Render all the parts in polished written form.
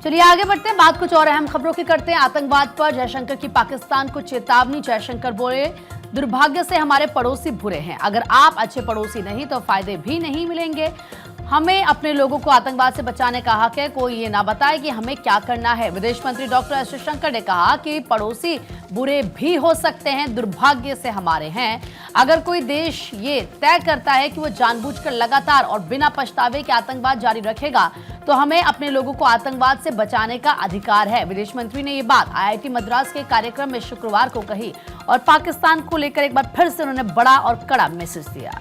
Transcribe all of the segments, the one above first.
चलिए आगे बढ़ते हैं, बात कुछ और अहम खबरों की करते हैं। आतंकवाद पर जयशंकर की पाकिस्तान को चेतावनी। जयशंकर बोले, दुर्भाग्य से हमारे पड़ोसी बुरे हैं, अगर आप अच्छे पड़ोसी नहीं तो फायदे भी नहीं मिलेंगे। हमें अपने लोगों को आतंकवाद से बचाने का हक है, कोई ये ना बताए कि हमें क्या करना है। विदेश मंत्री डॉक्टर एस जयशंकर ने कहा कि पड़ोसी बुरे भी हो सकते हैं, दुर्भाग्य से हमारे हैं। अगर कोई देश ये तय करता है कि वो जानबूझकर लगातार और बिना पछतावे के आतंकवाद जारी रखेगा तो हमें अपने लोगों को आतंकवाद से बचाने का अधिकार है। विदेश मंत्री ने ये बात IIT मद्रास के कार्यक्रम में शुक्रवार को कही और पाकिस्तान को लेकर एक बार फिर से उन्होंने बड़ा और कड़ा मैसेज दिया।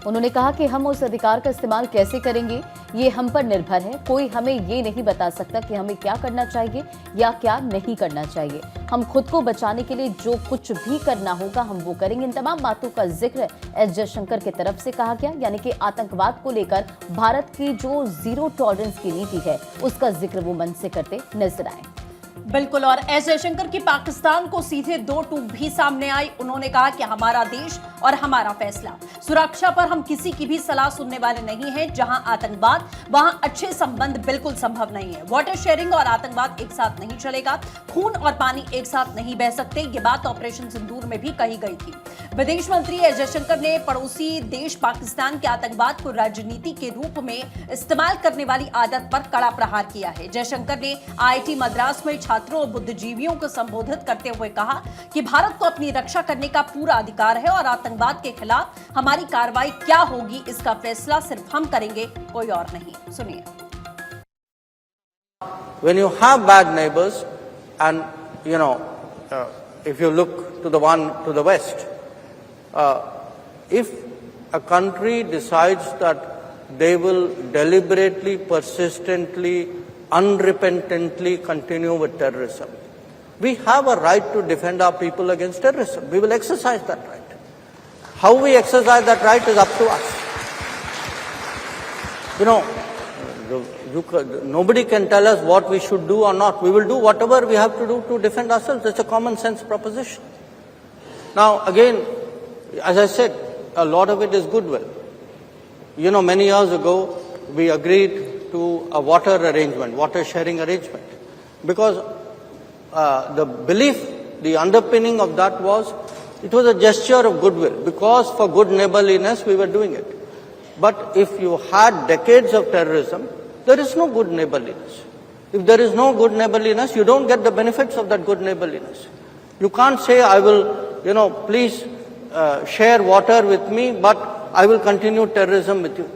उन्होंने कहा कि हम उस अधिकार का इस्तेमाल कैसे करेंगे ये हम पर निर्भर है। कोई हमें ये नहीं बता सकता कि हमें क्या करना चाहिए या क्या नहीं करना चाहिए। हम खुद को बचाने के लिए जो कुछ भी करना होगा हम वो करेंगे। इन तमाम बातों का जिक्र एस जयशंकर की तरफ से कहा गया, यानी कि आतंकवाद को लेकर भारत की जो जीरो टॉलरेंस की नीति है उसका जिक्र वो मंच से करते नजर आए। बिल्कुल, और एस जयशंकर की पाकिस्तान को सीधे दो टूक भी सामने आई। उन्होंने कहा कि हमारा देश और हमारा फैसला, सुरक्षा पर हम किसी की भी सलाह सुनने वाले नहीं हैं। जहां आतंकवाद वहां अच्छे संबंध बिल्कुल संभव नहीं है। वाटर शेयरिंग और आतंकवाद एक साथ नहीं चलेगा, खून और पानी एक साथ नहीं बह सकते। ये बात ऑपरेशन सिंदूर में भी कही गई थी। विदेश मंत्री एस जयशंकर ने पड़ोसी देश पाकिस्तान के आतंकवाद को राजनीति के रूप में इस्तेमाल करने वाली आदत पर कड़ा प्रहार किया है। जयशंकर ने IIT मद्रास में छात्रों और बुद्धिजीवियों को संबोधित करते हुए कहा कि भारत को अपनी रक्षा करने का पूरा अधिकार है और आतंकवाद के खिलाफ हमारी कार्रवाई क्या होगी इसका फैसला सिर्फ हम करेंगे, कोई और नहीं। सुनिए। When you have bad neighbors and if you look to the one to the west, if a country decides that they will deliberately, persistently, unrepentantly continue with terrorism, we have a right to defend our people against terrorism. We will exercise that right. How we exercise that right is up to us. Nobody can tell us what we should do or not. We will do whatever we have to do to defend ourselves. It's a common sense proposition. Now, again, as I said, a lot of it is goodwill. Many years ago, we agreed to a water sharing arrangement, because the belief, the underpinning of that was, it was a gesture of goodwill, because for good neighborliness we were doing it. But if you had decades of terrorism, there is no good neighborliness. If there is no good neighborliness, you don't get the benefits of that good neighborliness. You can't say, I will, please share water with me, but I will continue terrorism with you.